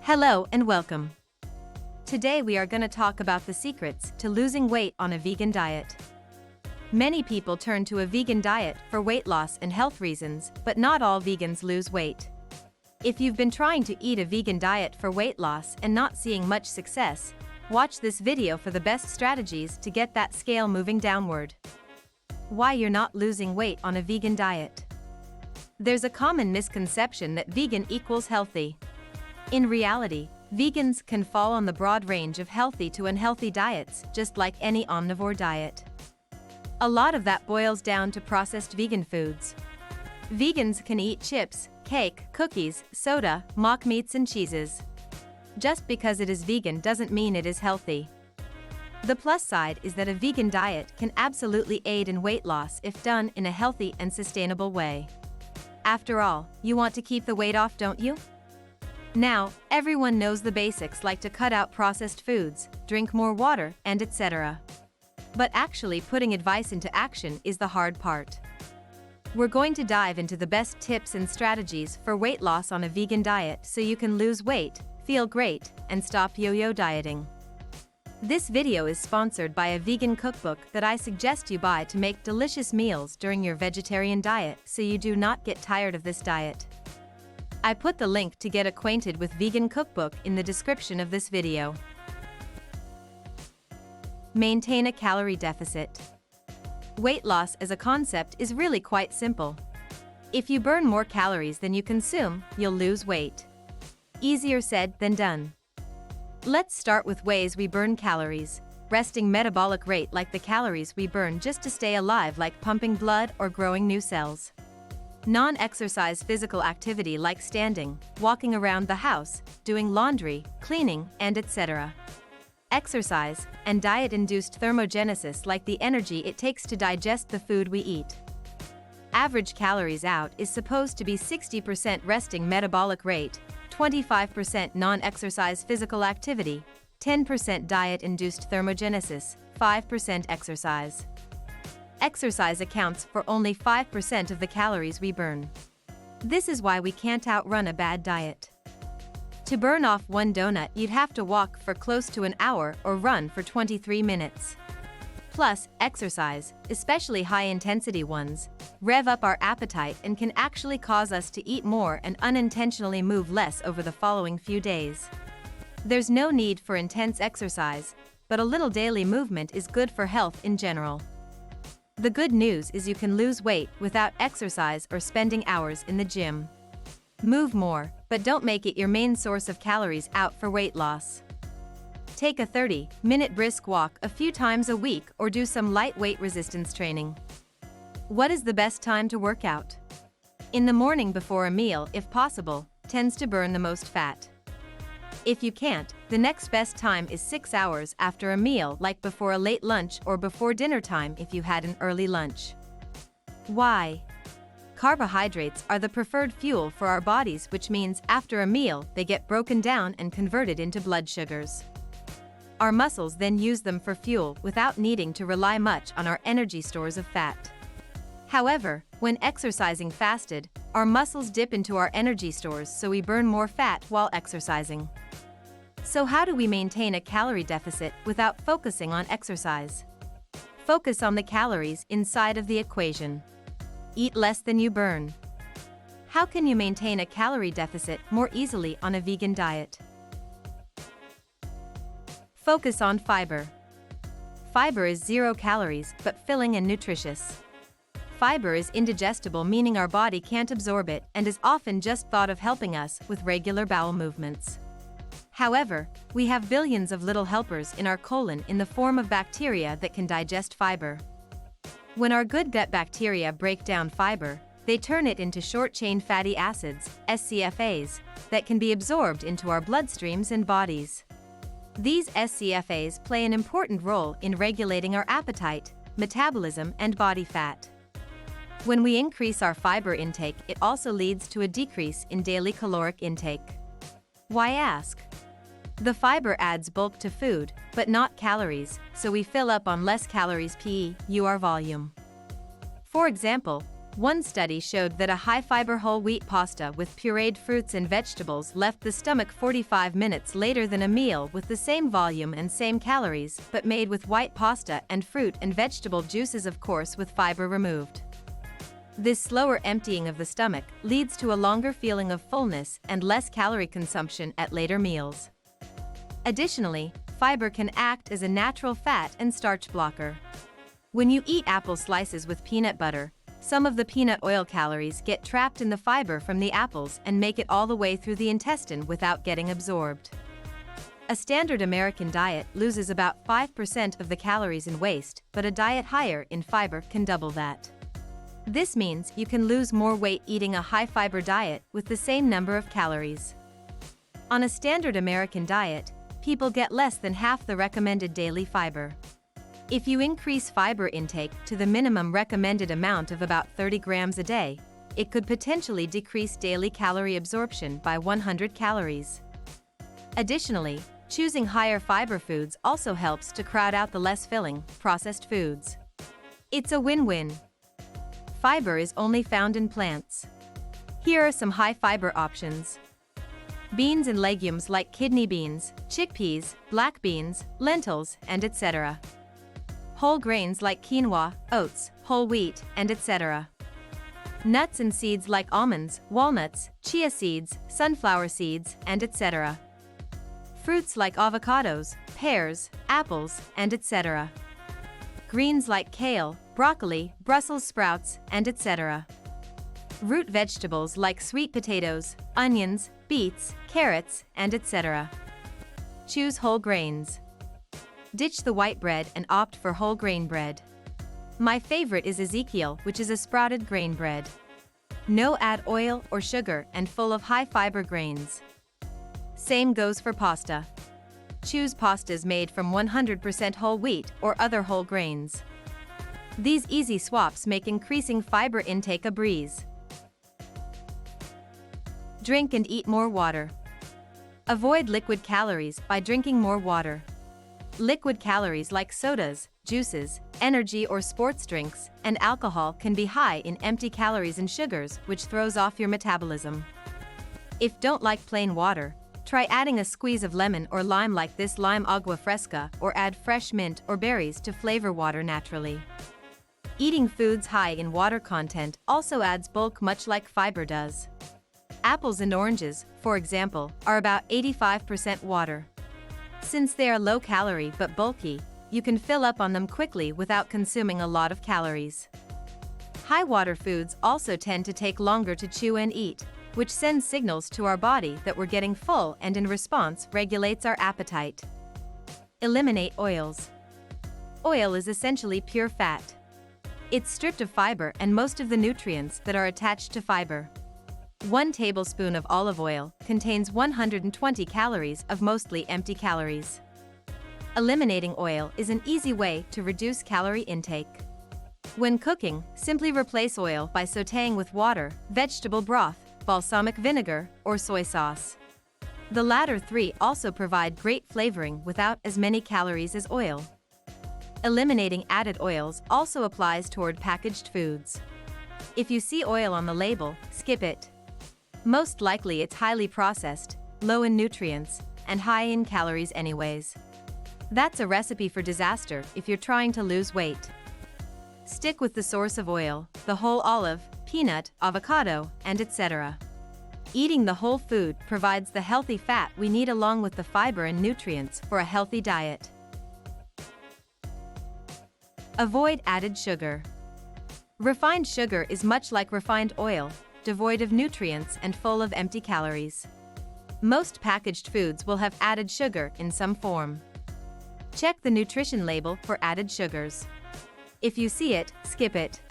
Hello and welcome. Today we are going to talk about the secrets to losing weight on a vegan diet. Many people turn to a vegan diet for weight loss and health reasons, but not all vegans lose weight. If you've been trying to eat a vegan diet for weight loss and not seeing much success, watch this video for the best strategies to get that scale moving downward. Why you're not losing weight on a vegan diet. There's a common misconception that vegan equals healthy. In reality, vegans can fall on the broad range of healthy to unhealthy diets, just like any omnivore diet. A lot of that boils down to processed vegan foods. Vegans can eat chips, cake, cookies, soda, mock meats and cheeses. Just because it is vegan doesn't mean it is healthy. The plus side is that a vegan diet can absolutely aid in weight loss if done in a healthy and sustainable way. After all, you want to keep the weight off, don't you? Now, everyone knows the basics, like to cut out processed foods, drink more water, and etc. But actually putting advice into action is the hard part. We're going to dive into the best tips and strategies for weight loss on a vegan diet so you can lose weight, feel great, and stop yo-yo dieting. This video is sponsored by a vegan cookbook that I suggest you buy to make delicious meals during your vegetarian diet so you do not get tired of this diet. I put the link to get acquainted with Vegan Cookbook in the description of this video. Maintain a calorie deficit. Weight loss as a concept is really quite simple. If you burn more calories than you consume, you'll lose weight. Easier said than done. Let's start with ways we burn calories. Resting metabolic rate, like the calories we burn just to stay alive, like pumping blood or growing new cells. Non-exercise physical activity like standing, walking around the house, doing laundry, cleaning, and etc. Exercise and diet-induced thermogenesis, like the energy it takes to digest the food we eat. Average calories out is supposed to be 60% resting metabolic rate, 25% non-exercise physical activity, 10% diet-induced thermogenesis, 5% exercise. Exercise accounts for only 5% of the calories we burn. This is why we can't outrun a bad diet. To burn off one donut, you'd have to walk for close to an hour or run for 23 minutes. Plus, exercise, especially high-intensity ones, rev up our appetite and can actually cause us to eat more and unintentionally move less over the following few days. There's no need for intense exercise, but a little daily movement is good for health in general. The good news is you can lose weight without exercise or spending hours in the gym. Move more, but don't make it your main source of calories out for weight loss. Take a 30-minute brisk walk a few times a week or do some lightweight resistance training. What is the best time to work out? In the morning before a meal, if possible, tends to burn the most fat. If you can't, the next best time is 6 hours after a meal, like before a late lunch or before dinner time if you had an early lunch. Why? Carbohydrates are the preferred fuel for our bodies, which means after a meal they get broken down and converted into blood sugars. Our muscles then use them for fuel without needing to rely much on our energy stores of fat. However, when exercising fasted, our muscles dip into our energy stores, so we burn more fat while exercising. So how do we maintain a calorie deficit without focusing on exercise? Focus on the calories inside of the equation. Eat less than you burn. How can you maintain a calorie deficit more easily on a vegan diet? Focus on fiber. Fiber is 0 calories but filling and nutritious. Fiber is indigestible, meaning our body can't absorb it, and is often just thought of helping us with regular bowel movements. However, we have billions of little helpers in our colon in the form of bacteria that can digest fiber. When our good gut bacteria break down fiber, they turn it into short-chain fatty acids, SCFAs, that can be absorbed into our bloodstreams and bodies. These SCFAs play an important role in regulating our appetite, metabolism, and body fat. When we increase our fiber intake, it also leads to a decrease in daily caloric intake. Why, ask? The fiber adds bulk to food, but not calories, so we fill up on less calories per volume. For example, One study showed that a high-fiber whole wheat pasta with pureed fruits and vegetables left the stomach 45 minutes later than a meal with the same volume and same calories, but made with white pasta and fruit and vegetable juices, of course with fiber removed. This slower emptying of the stomach leads to a longer feeling of fullness and less calorie consumption at later meals. Additionally, fiber can act as a natural fat and starch blocker. When you eat apple slices with peanut butter, some of the peanut oil calories get trapped in the fiber from the apples and make it all the way through the intestine without getting absorbed. A standard American diet loses about 5% of the calories in waste, but a diet higher in fiber can double that. This means you can lose more weight eating a high-fiber diet with the same number of calories. On a standard American diet, people get less than half the recommended daily fiber. If you increase fiber intake to the minimum recommended amount of about 30 grams a day, it could potentially decrease daily calorie absorption by 100 calories. Additionally, choosing higher fiber foods also helps to crowd out the less filling, processed foods. It's a win-win. Fiber is only found in plants. Here are some high-fiber options. Beans and legumes like kidney beans, chickpeas, black beans, lentils, and etc. Whole grains like quinoa, oats, whole wheat, and etc. Nuts and seeds like almonds, walnuts, chia seeds, sunflower seeds, and etc. Fruits like avocados, pears, apples, and etc. Greens like kale, broccoli, Brussels sprouts, and etc. Root vegetables like sweet potatoes, onions, beets, carrots, and etc. Choose whole grains. Ditch the white bread and opt for whole grain bread. My favorite is Ezekiel, which is a sprouted grain bread. No add oil or sugar and full of high-fiber grains. Same goes for pasta. Choose pastas made from 100% whole wheat or other whole grains. These easy swaps make increasing fiber intake a breeze. Drink and eat more water. Avoid liquid calories by drinking more water. Liquid calories like sodas, juices, energy or sports drinks, and alcohol can be high in empty calories and sugars, which throws off your metabolism. If don't like plain water, try adding a squeeze of lemon or lime like this lime agua fresca, or add fresh mint or berries to flavor water naturally. Eating foods high in water content also adds bulk much like fiber does. Apples and oranges, for example, are about 85% water. Since they are low-calorie but bulky, you can fill up on them quickly without consuming a lot of calories. High-water foods also tend to take longer to chew and eat, which sends signals to our body that we're getting full and in response regulates our appetite. Eliminate oils. Oil is essentially pure fat. It's stripped of fiber and most of the nutrients that are attached to fiber. 1 tablespoon of olive oil contains 120 calories of mostly empty calories. Eliminating oil is an easy way to reduce calorie intake. When cooking, simply replace oil by sautéing with water, vegetable broth, balsamic vinegar, or soy sauce. The latter 3 also provide great flavoring without as many calories as oil. Eliminating added oils also applies toward packaged foods. If you see oil on the label, skip it. Most likely it's highly processed, low in nutrients, and high in calories anyways. That's a recipe for disaster if you're trying to lose weight. Stick with the source of oil, the whole olive, peanut, avocado, and etc. Eating the whole food provides the healthy fat we need along with the fiber and nutrients for a healthy diet. Avoid added sugar. Refined sugar is much like refined oil, devoid of nutrients and full of empty calories. Most packaged foods will have added sugar in some form. Check the nutrition label for added sugars. If you see it, skip it.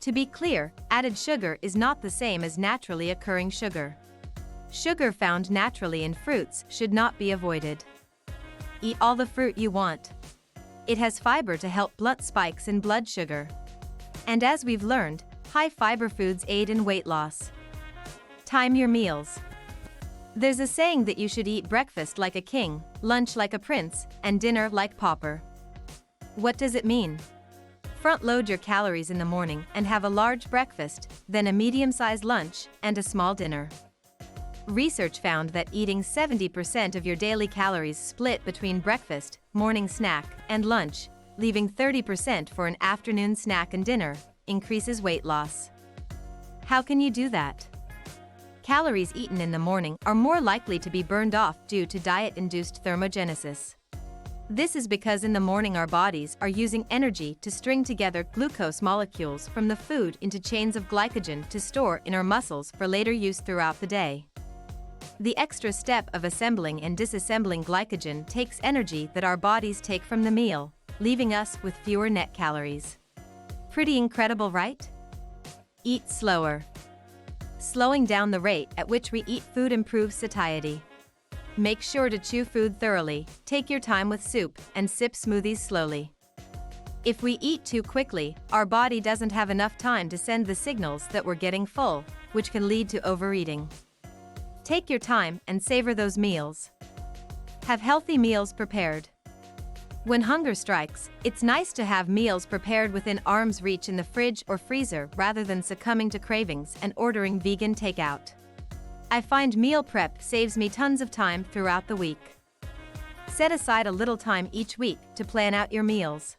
To be clear, added sugar is not the same as naturally occurring sugar. Sugar found naturally in fruits should not be avoided. Eat all the fruit you want. It has fiber to help blunt spikes in blood sugar. And as we've learned, high-fiber foods aid in weight loss. Time your meals. There's a saying that you should eat breakfast like a king, lunch like a prince, and dinner like pauper. What does it mean? Front-load your calories in the morning and have a large breakfast, then a medium-sized lunch, and a small dinner. Research found that eating 70% of your daily calories split between breakfast, morning snack, and lunch, leaving 30% for an afternoon snack and dinner, increases weight loss. How can you do that? Calories eaten in the morning are more likely to be burned off due to diet-induced thermogenesis. This is because in the morning our bodies are using energy to string together glucose molecules from the food into chains of glycogen to store in our muscles for later use throughout the day. The extra step of assembling and disassembling glycogen takes energy that our bodies take from the meal, leaving us with fewer net calories. Pretty incredible, right? Eat slower. Slowing down the rate at which we eat food improves satiety. Make sure to chew food thoroughly, take your time with soup, and sip smoothies slowly. If we eat too quickly, our body doesn't have enough time to send the signals that we're getting full, which can lead to overeating. Take your time and savor those meals. Have healthy meals prepared. When hunger strikes, it's nice to have meals prepared within arm's reach in the fridge or freezer rather than succumbing to cravings and ordering vegan takeout. I find meal prep saves me tons of time throughout the week. Set aside a little time each week to plan out your meals.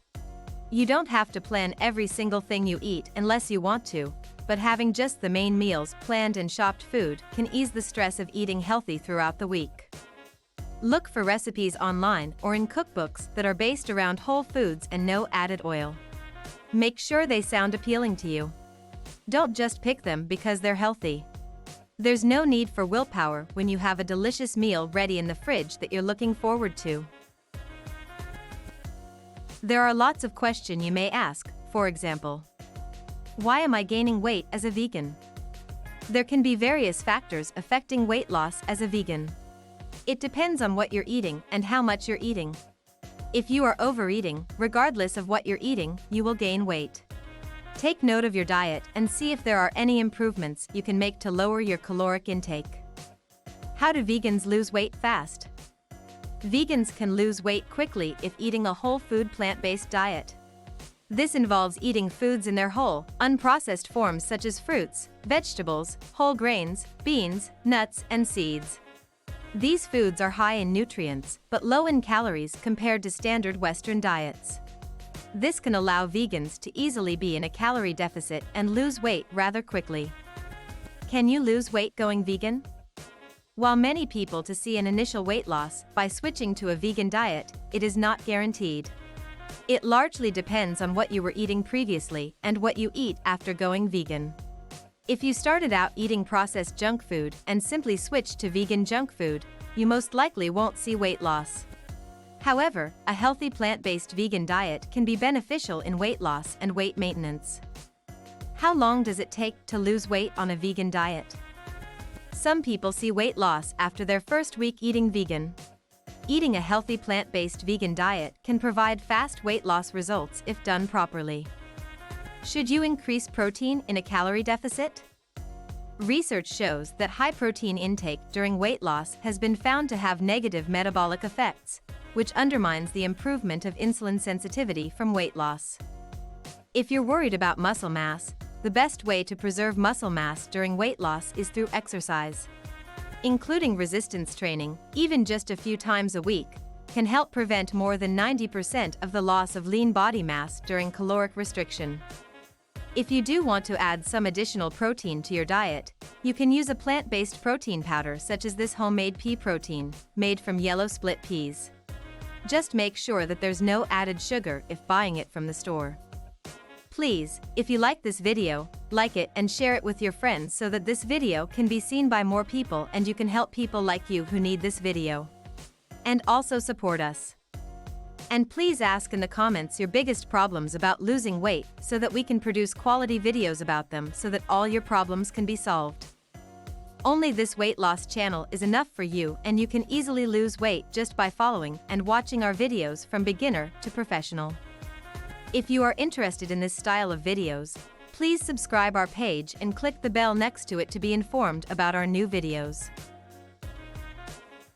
You don't have to plan every single thing you eat unless you want to, but having just the main meals planned and shopped food can ease the stress of eating healthy throughout the week. Look for recipes online or in cookbooks that are based around whole foods and no added oil. Make sure they sound appealing to you. Don't just pick them because they're healthy. There's no need for willpower when you have a delicious meal ready in the fridge that you're looking forward to. There are lots of questions you may ask, for example, why am I gaining weight as a vegan? There can be various factors affecting weight loss as a vegan. It depends on what you're eating and how much you're eating. If you are overeating, regardless of what you're eating, you will gain weight. Take note of your diet and see if there are any improvements you can make to lower your caloric intake. How do vegans lose weight fast? Vegans can lose weight quickly if eating a whole food plant-based diet. This involves eating foods in their whole, unprocessed forms such as fruits, vegetables, whole grains, beans, nuts, and seeds. These foods are high in nutrients, but low in calories compared to standard Western diets. This can allow vegans to easily be in a calorie deficit and lose weight rather quickly. Can you lose weight going vegan? While many people to see an initial weight loss by switching to a vegan diet, it is not guaranteed. It largely depends on what you were eating previously and what you eat after going vegan. If you started out eating processed junk food and simply switched to vegan junk food, you most likely won't see weight loss. However, a healthy plant-based vegan diet can be beneficial in weight loss and weight maintenance. How long does it take to lose weight on a vegan diet? Some people see weight loss after their first week eating vegan. Eating a healthy plant-based vegan diet can provide fast weight loss results if done properly. Should you increase protein in a calorie deficit? Research shows that high protein intake during weight loss has been found to have negative metabolic effects, which undermines the improvement of insulin sensitivity from weight loss. If you're worried about muscle mass, the best way to preserve muscle mass during weight loss is through exercise. Including resistance training, even just a few times a week, can help prevent more than 90% of the loss of lean body mass during caloric restriction. If you do want to add some additional protein to your diet, you can use a plant-based protein powder such as this homemade pea protein, made from yellow split peas. Just make sure that there's no added sugar if buying it from the store. Please, if you like this video, like it and share it with your friends so that this video can be seen by more people and you can help people like you who need this video. And also support us. And please ask in the comments your biggest problems about losing weight so that we can produce quality videos about them so that all your problems can be solved. Only this weight loss channel is enough for you and you can easily lose weight just by following and watching our videos from beginner to professional. If you are interested in this style of videos, please subscribe our page and click the bell next to it to be informed about our new videos.